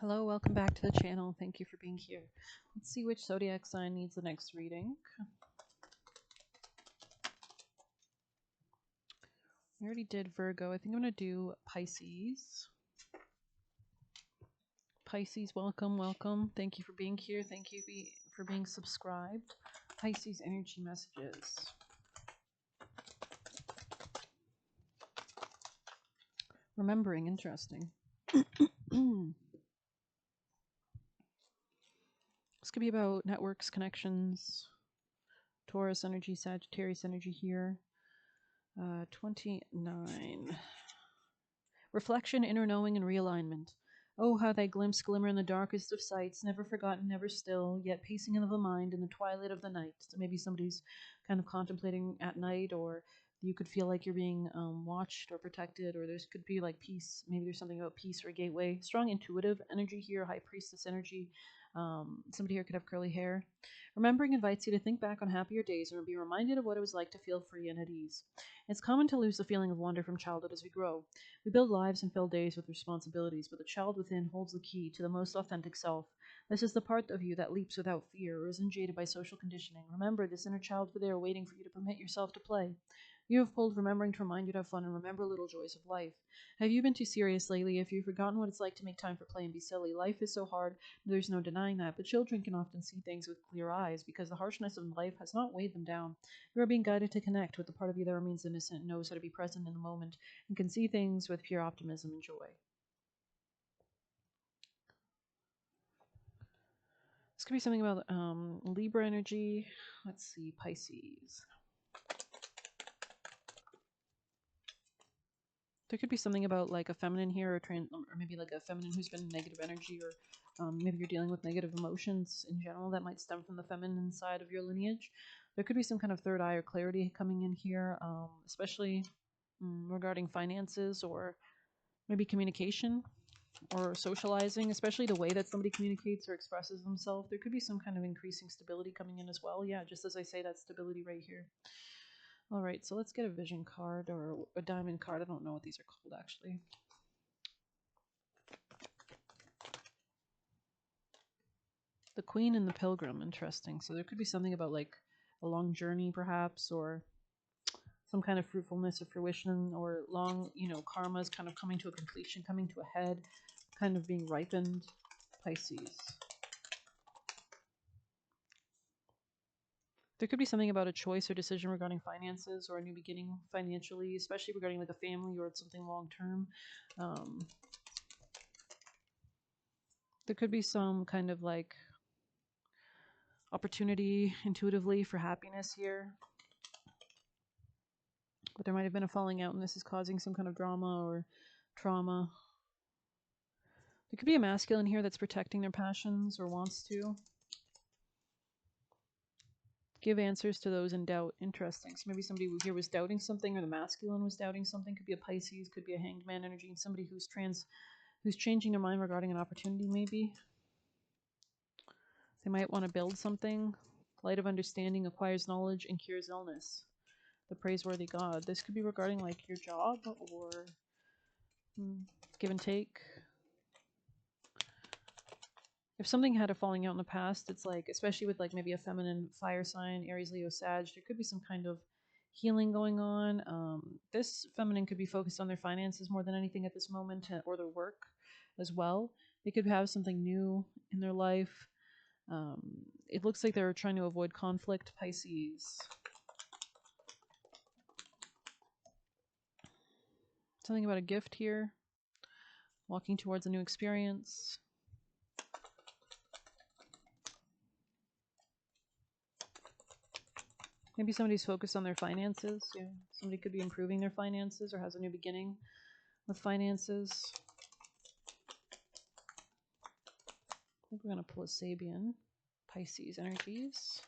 Hello, welcome back to the channel. Thank you for being here. Let's see which zodiac sign needs the next reading. We already did Virgo. I think I'm going to do Pisces. Pisces, welcome, welcome. Thank you for being here. Thank you for being subscribed. Pisces energy messages. Remembering, interesting. This could be about networks, connections, Taurus energy, Sagittarius energy here. 29. Reflection, inner knowing, and realignment. Oh, how thy glimpse glimmer in the darkest of sights, never forgotten, never still, yet pacing of the mind in the twilight of the night. So maybe somebody's kind of contemplating at night, or you could feel like you're being watched or protected, or there's could be like peace. Maybe there's something about peace or a gateway. Strong intuitive energy here, high priestess energy. Somebody here could have curly hair. Remembering invites you to think back on happier days and be reminded of what it was like to feel free and at ease. It's common to lose the feeling of wonder from childhood as we grow. We build lives and fill days with responsibilities, but the child within holds the key to the most authentic self. This is the part of you that leaps without fear or isn't jaded by social conditioning. Remember this inner child for there waiting for you to permit yourself to play. You have pulled remembering to remind you to have fun and remember little joys of life. Have you been too serious lately? Have you forgotten what it's like to make time for play and be silly? Life is so hard, there's no denying that, but children can often see things with clear eyes because the harshness of life has not weighed them down. You are being guided to connect with the part of you that remains innocent and knows how to be present in the moment and can see things with pure optimism and joy. This could be something about Libra energy. Let's see, Pisces. There could be something about like a feminine here, or maybe like a feminine who's been in negative energy, or maybe you're dealing with negative emotions in general that might stem from the feminine side of your lineage. There could be some kind of third eye or clarity coming in here, especially regarding finances or maybe communication or socializing, especially the way that somebody communicates or expresses themselves. There could be some kind of increasing stability coming in as well. Yeah, just as I say, that stability right here. All right, so let's get a vision card or a diamond card. I don't know what these are called actually. The Queen and the Pilgrim, interesting. So there could be something about like a long journey perhaps, or some kind of fruitfulness or fruition, or long, karma is kind of coming to a completion, coming to a head, kind of being ripened. Pisces. There could be something about a choice or decision regarding finances or a new beginning financially, especially regarding like a family or something long term. There could be some kind of like opportunity intuitively for happiness here, but there might have been a falling out and this is causing some kind of drama or trauma. There could be a masculine here that's protecting their passions or wants to give answers to those in doubt. Interesting. So maybe somebody here was doubting something, or the masculine was doubting something. Could be a Pisces, could be a Hanged Man energy, and somebody who's changing their mind regarding an opportunity. Maybe they might want to build something. Light of understanding acquires knowledge and cures illness. The praiseworthy God. This could be regarding like your job or give and take. If something had a falling out in the past, it's like, especially with like maybe a feminine fire sign, Aries, Leo, Sag, there could be some kind of healing going on. This feminine could be focused on their finances more than anything at this moment, or their work as well. They could have something new in their life. It looks like they're trying to avoid conflict. Pisces. Something about a gift here. Walking towards a new experience. Maybe somebody's focused on their finances. Yeah, somebody could be improving their finances or has a new beginning with finances. I think we're going to pull a Sabian. Pisces energies.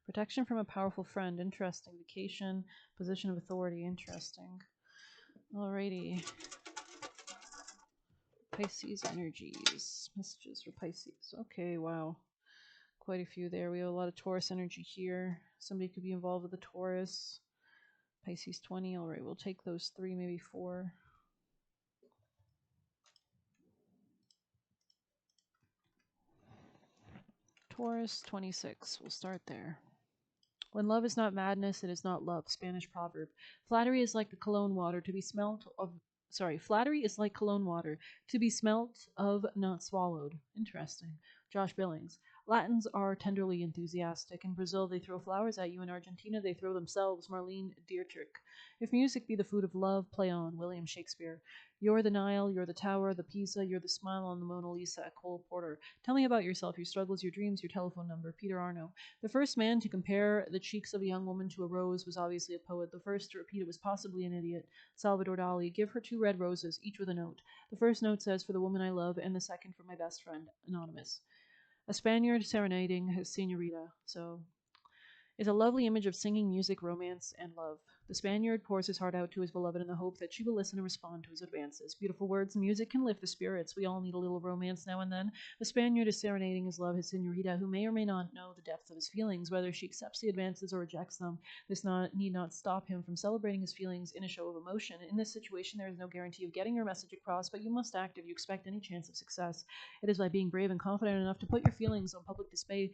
Protection from a powerful friend. Interesting. Vacation. Position of authority. Interesting. Alrighty. Pisces energies. Messages for Pisces. Okay, wow. Quite a few there. We have a lot of Taurus energy here. Somebody could be involved with the Taurus. Pisces 20. Alright, we'll take those 3, maybe 4. Taurus 26. We'll start there. When love is not madness, it is not love. Spanish proverb. Flattery is like the cologne water to be smelt of. Sorry, flattery is like cologne water to be smelt of, not swallowed. Interesting. Josh Billings. Latins are tenderly enthusiastic. In Brazil, they throw flowers at you. In Argentina, they throw themselves. Marlene Dietrich. If music be the food of love, play on. William Shakespeare. You're the Nile, you're the Tower, the Pisa, you're the smile on the Mona Lisa. Cole Porter. Tell me about yourself, your struggles, your dreams, your telephone number. Peter Arno. The first man to compare the cheeks of a young woman to a rose was obviously a poet. The first to repeat it was possibly an idiot. Salvador Dali. Give her 2 red roses, each with a note. The first note says, for the woman I love, and the second for my best friend. Anonymous. A Spaniard serenading his senorita. So is a lovely image of singing, music, romance, and love. The Spaniard pours his heart out to his beloved in the hope that she will listen and respond to his advances. Beautiful words and music can lift the spirits. We all need a little romance now and then. The Spaniard is serenading his love, his senorita, who may or may not know the depth of his feelings, whether she accepts the advances or rejects them. This need not stop him from celebrating his feelings in a show of emotion. In this situation, there is no guarantee of getting your message across, but you must act if you expect any chance of success. It is by being brave and confident enough to put your feelings on public display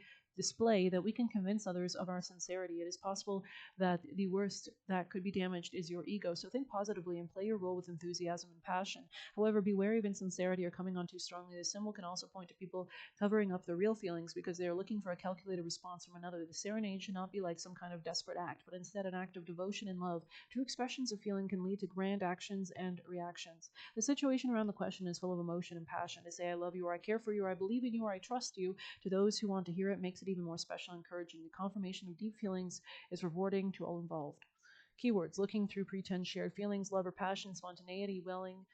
that we can convince others of our sincerity. It is possible that the worst that could be damaged is your ego, so think positively and play your role with enthusiasm and passion. However, be wary of insincerity or coming on too strongly. This symbol can also point to people covering up their real feelings because they are looking for a calculated response from another. The serenade should not be like some kind of desperate act, but instead an act of devotion and love. True expressions of feeling can lead to grand actions and reactions. The situation around the question is full of emotion and passion. To say I love you, or I care for you, or I believe in you, or I trust you, to those who want to hear it, makes it even more special and encouraging. The confirmation of deep feelings is rewarding to all involved. Keywords: looking through pretend shared feelings, love or passion, spontaneity, welling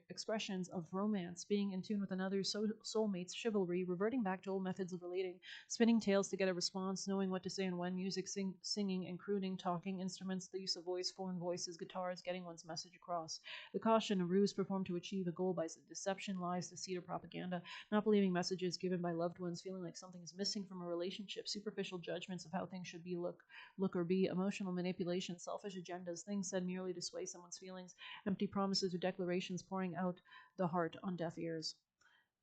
expressions of romance, being in tune with another's soulmate's chivalry, reverting back to old methods of relating, spinning tales to get a response, knowing what to say and when, music, singing and crooning, talking, instruments, the use of voice, foreign voices, guitars, getting one's message across. The caution: a ruse performed to achieve a goal by deception, lies, deceit, or propaganda, not believing messages given by loved ones, feeling like something is missing from a relationship, superficial judgments of how things should be, look or be, emotional manipulation, selfish agendas, things said merely to sway someone's feelings, empty promises or declarations pouring out the heart on deaf ears.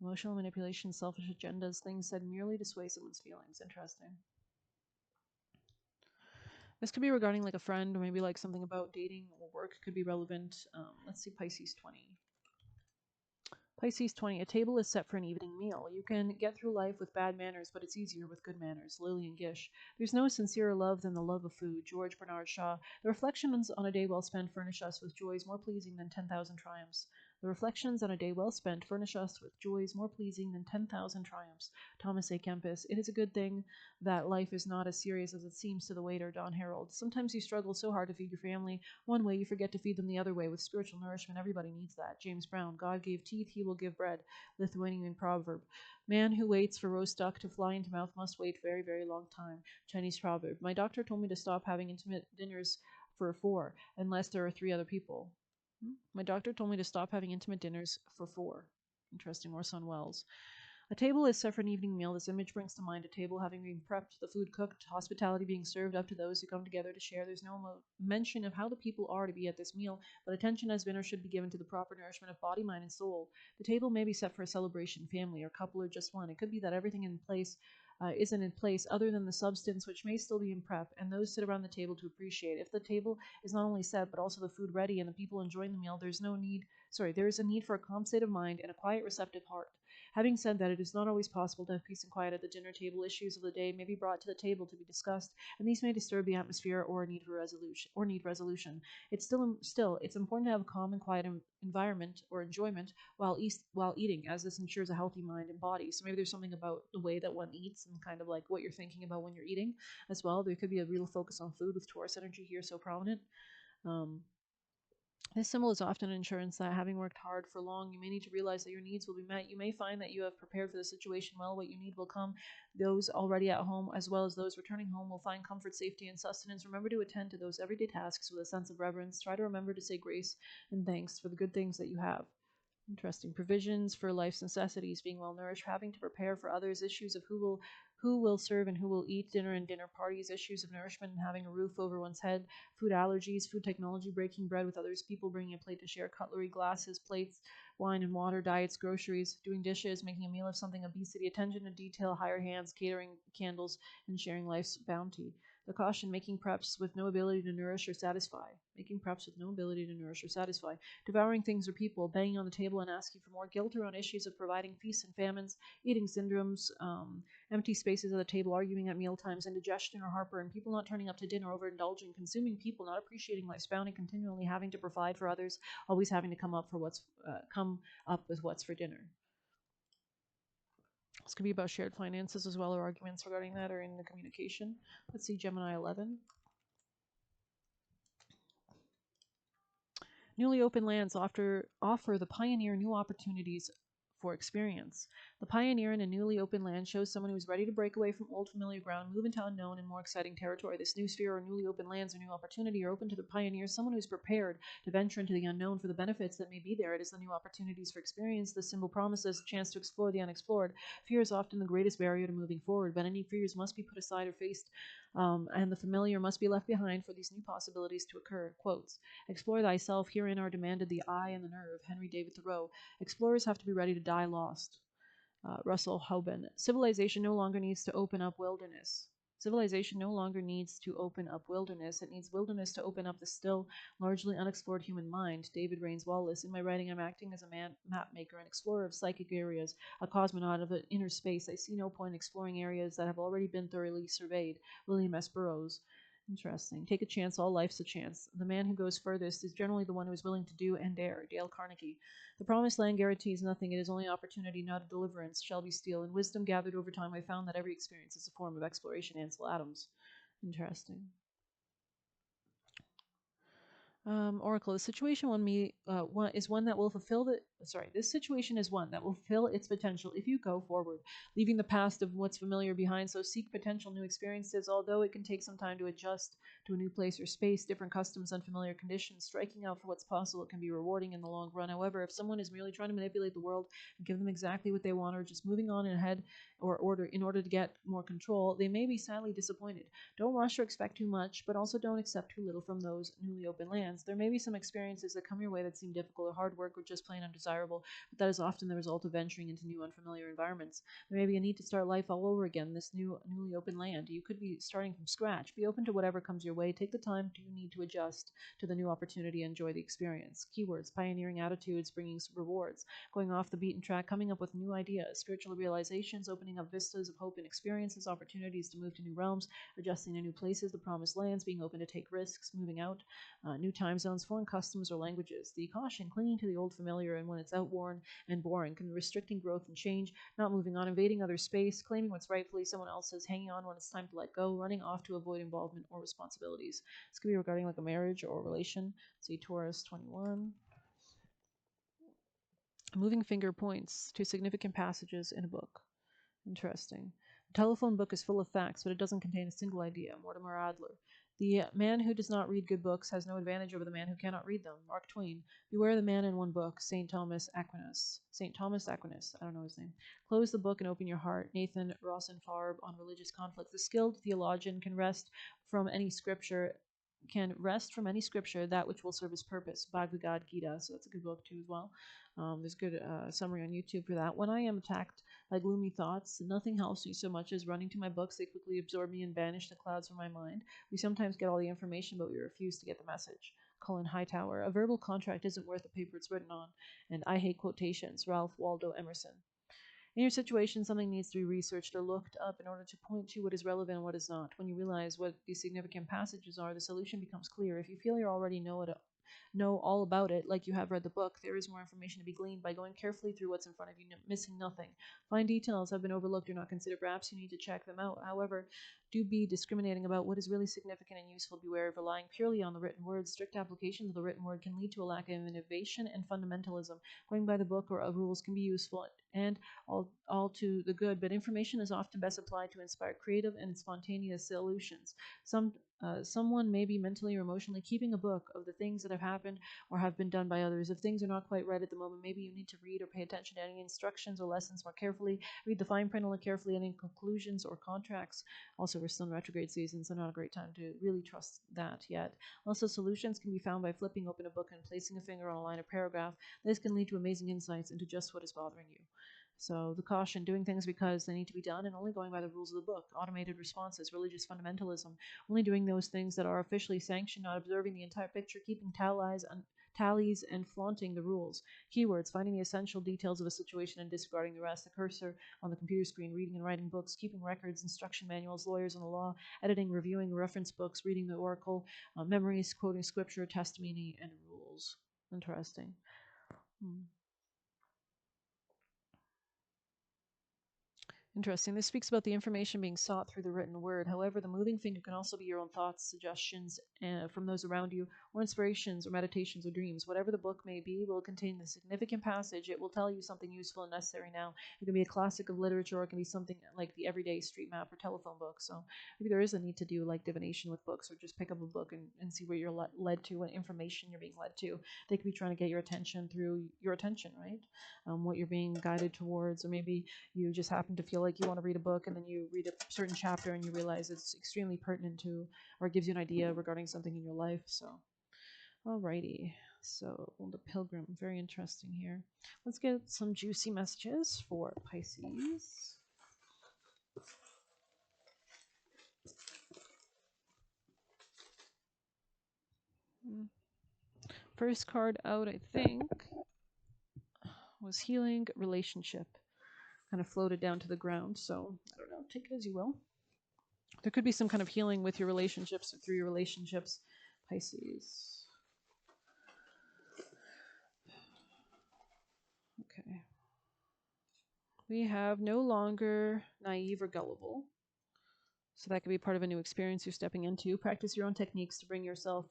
Emotional manipulation, selfish agendas, things said merely to sway someone's feelings. Interesting. This could be regarding like a friend, or maybe like something about dating or work could be relevant. Let's see, Pisces 20. Pisces 20. A table is set for an evening meal. You can get through life with bad manners, but it's easier with good manners. Lillian Gish. There's no sincerer love than the love of food. George Bernard Shaw. The reflections on a day well spent furnish us with joys more pleasing than 10,000 triumphs. The reflections on a day well spent furnish us with joys more pleasing than 10,000 triumphs. Thomas A. Kempis. It is a good thing that life is not as serious as it seems to the waiter. Don Harold. Sometimes you struggle so hard to feed your family one way, you forget to feed them the other way. With spiritual nourishment, everybody needs that. James Brown. God gave teeth, he will give bread. Lithuanian proverb. Man who waits for roast duck to fly into mouth must wait very, very long time. Chinese proverb. My doctor told me to stop having intimate dinners for 4, unless there are 3 other people. My doctor told me to stop having intimate dinners for 4. Interesting. Orson Welles. A table is set for an evening meal. This image brings to mind a table having been prepped, the food cooked, hospitality being served up to those who come together to share. There's no mention of how the people are to be at this meal, but attention has been or should be given to the proper nourishment of body, mind, and soul. The table may be set for a celebration, family, or couple, or just one. It could be that everything in place isn't in place other than the substance, which may still be in prep, and those sit around the table to appreciate. If the table is not only set but also the food ready and the people enjoying the meal, there is a need for a calm state of mind and a quiet, receptive heart. Having said that, it is not always possible to have peace and quiet at the dinner table. Issues of the day may be brought to the table to be discussed, and these may disturb the atmosphere or need resolution. It's it's important to have a calm and quiet environment or enjoyment while eating, as this ensures a healthy mind and body. So maybe there's something about the way that one eats and kind of like what you're thinking about when you're eating as well. There could be a real focus on food with Taurus energy here so prominent. Um, this symbol is often an assurance that having worked hard for long, you may need to realize that your needs will be met. You may find that you have prepared for the situation well. What you need will come. Those already at home, as well as those returning home, will find comfort, safety, and sustenance. Remember to attend to those everyday tasks with a sense of reverence. Try to remember to say grace and thanks for the good things that you have. Interesting. Provisions for life's necessities, being well nourished, having to prepare for others, issues of Who will serve and who will eat dinner and dinner parties, issues of nourishment and having a roof over one's head, food allergies, food technology, breaking bread with others, people bringing a plate to share, cutlery, glasses, plates, wine and water, diets, groceries, doing dishes, making a meal of something, obesity, attention to detail, higher hands, catering, candles, and sharing life's bounty. The caution, making preps with no ability to nourish or satisfy. Making preps with no ability to nourish or satisfy. Devouring things or people, banging on the table and asking for more. Guilt around issues of providing feasts and famines, eating syndromes, empty spaces at the table, arguing at meal times, indigestion or heartburn, people not turning up to dinner, overindulging, consuming people, not appreciating life's bounty, continually having to provide for others, always having to come up with what's for dinner. This could be about shared finances as well, or arguments regarding that, or in the communication. Let's see, Gemini 11. Newly open lands offer the pioneer new opportunities for experience. The pioneer in a newly open land shows someone who is ready to break away from old familiar ground, move into unknown and more exciting territory. This new sphere or newly open lands or new opportunity are open to the pioneer, someone who is prepared to venture into the unknown for the benefits that may be there. It is the new opportunities for experience. This symbol promises a chance to explore the unexplored. Fear is often the greatest barrier to moving forward, but any fears must be put aside or faced, and the familiar must be left behind for these new possibilities to occur. Quotes. Explore thyself. Herein are demanded the eye and the nerve. Henry David Thoreau. Explorers have to be ready to die lost. Russell Hoban. Civilization no longer needs to open up wilderness. Civilization no longer needs to open up wilderness. It needs wilderness to open up the still, largely unexplored human mind. David Rains Wallace. In my writing, I'm acting as a map maker, an explorer of psychic areas, a cosmonaut of inner space. I see no point in exploring areas that have already been thoroughly surveyed. William S. Burroughs. Interesting. Take a chance. All life's a chance. The man who goes furthest is generally the one who is willing to do and dare. Dale Carnegie. The promised land guarantees nothing. It is only opportunity, not a deliverance. Shelby Steele. In wisdom gathered over time, I found that every experience is a form of exploration. Ansel Adams. Interesting. Oracle, the situation is one that will fulfill the. Sorry, this situation is one that will fulfill its potential if you go forward, leaving the past of what's familiar behind. So seek potential new experiences, although it can take some time to adjust to a new place or space, different customs, unfamiliar conditions. Striking out for what's possible, it can be rewarding in the long run. However, if someone is merely trying to manipulate the world and give them exactly what they want, or just moving on ahead in order to get more control, they may be sadly disappointed. Don't rush or expect too much, but also don't accept too little from those newly open lands. There may be some experiences that come your way that seem difficult or hard work or just plain undesirable, but that is often the result of venturing into new unfamiliar environments. There may be a need to start life all over again, this newly open land. You could be starting from scratch. Be open to whatever comes your way. Take the time you need to adjust to the new opportunity and enjoy the experience. Keywords, pioneering attitudes, bringing rewards, going off the beaten track, coming up with new ideas, spiritual realizations, opening up vistas of hope and experiences, opportunities to move to new realms, adjusting to new places, the promised lands, being open to take risks, moving out, new time zones, foreign customs or languages. The caution, clinging to the old familiar and when it's outworn and boring, restricting growth and change, not moving on, invading other space, claiming what's rightfully someone else's, hanging on when it's time to let go, running off to avoid involvement or responsibilities. This could be regarding like a marriage or a relation. See Taurus 21. Moving finger points to significant passages in a book. Interesting. The telephone book is full of facts, but it doesn't contain a single idea. Mortimer Adler. The man who does not read good books has no advantage over the man who cannot read them. Mark Twain. Beware the man in one book. St. Thomas Aquinas. St. Thomas Aquinas. I don't know his name. Close the book and open your heart. Nathan Rosenfarb on religious conflict. The skilled theologian can rest from any scripture that which will serve his purpose. Bhagavad Gita. So that's a good book too as well. There's good summary on YouTube for that. When I am attacked by gloomy thoughts, nothing helps me so much as running to my books. They quickly absorb me and banish the clouds from my mind. We sometimes get all the information, but we refuse to get the message. Colin Hightower. A verbal contract isn't worth the paper it's written on. And I hate quotations. Ralph Waldo Emerson. In your situation, something needs to be researched or looked up in order to point to what is relevant and what is not. When you realize what these significant passages are, the solution becomes clear. If you feel you already know all about it, like you have read the book, there is more information to be gleaned by going carefully through what's in front of you, missing nothing. Fine details have been overlooked or not considered. Perhaps you need to check them out. However, do be discriminating about what is really significant and useful. Beware of relying purely on the written word. Strict applications of the written word can lead to a lack of innovation and fundamentalism. Going by the book or rules can be useful and all to the good, but information is often best applied to inspire creative and spontaneous solutions. someone may be mentally or emotionally keeping a book of the things that have happened or have been done by others. If things are not quite right at the moment, maybe you need to read or pay attention to any instructions or lessons more carefully. Read the fine print and look carefully at any conclusions or contracts. Also, we're still in retrograde season, so not a great time to really trust that yet. Also, solutions can be found by flipping open a book and placing a finger on a line or paragraph. This can lead to amazing insights into just what is bothering you. So the caution, doing things because they need to be done and only going by the rules of the book, automated responses, religious fundamentalism, only doing those things that are officially sanctioned, not observing the entire picture, keeping tallies and flaunting the rules. Keywords, finding the essential details of a situation and disregarding the rest. The cursor on the computer screen, reading and writing books, keeping records, instruction manuals, lawyers on the law, editing, reviewing reference books, reading the oracle, memories, quoting scripture, testimony, and rules. Interesting. Interesting. This speaks about the information being sought through the written word. However, the moving finger can also be your own thoughts, suggestions from those around you, or inspirations, or meditations, or dreams. Whatever the book may be will contain the significant passage. It will tell you something useful and necessary now. It can be a classic of literature, or it can be something like the everyday street map or telephone book. So maybe there is a need to do like divination with books, or just pick up a book and see where you're led to, what information you're being led to. They could be trying to get your attention through your attention, right? What you're being guided towards, or maybe you just happen to feel like you want to read a book and then you read a certain chapter and you realize it's extremely pertinent to or gives you an idea regarding something in your life. So alrighty, so the pilgrim, very interesting here. Let's get some juicy messages for Pisces. First card out, I think, was healing relationship. Kind of floated down to the ground, so I don't know, take it as you will. There could be some kind of healing with your relationships or through your relationships, Pisces. Okay. We have no longer naive or gullible. So that could be part of a new experience you're stepping into. Practice your own techniques to bring yourself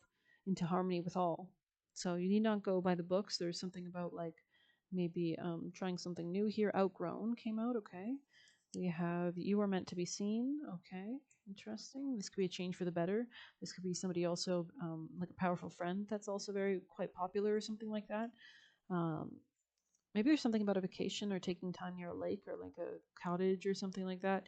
into harmony with all. So you need not go by the books. There's something about like maybe trying something new here. Outgrown came out. Okay. We have you are meant to be seen. Okay. Interesting. This could be a change for the better. This could be somebody also like a powerful friend that's also very quite popular or something like that. Maybe there's something about a vacation or taking time near a lake or like a cottage or something like that.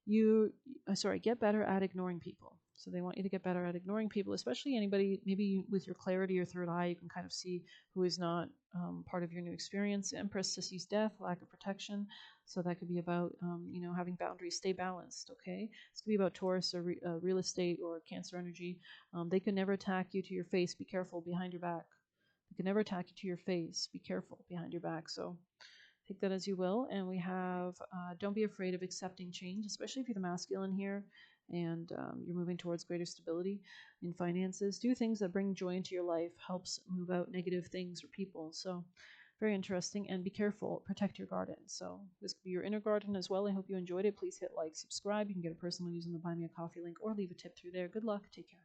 Get better at ignoring people. So they want you to get better at ignoring people, especially anybody, maybe with your clarity or third eye, you can kind of see who is not part of your new experience. Empress sees death, lack of protection. So that could be about, having boundaries, stay balanced, okay? This could be about Taurus or real estate or Cancer energy. They can never attack you to your face. Be careful behind your back. They can never attack you to your face. Be careful behind your back. So take that as you will. And we have don't be afraid of accepting change, especially if you're the masculine here and you're moving towards greater stability in finances. Do things that bring joy into your life, helps move out negative things or people. So very interesting. And be careful, protect your garden. So this could be your inner garden as well. I hope you enjoyed it. Please hit like, subscribe. You can get a personal using the Buy Me a Coffee link or leave a tip through there. Good luck. Take care.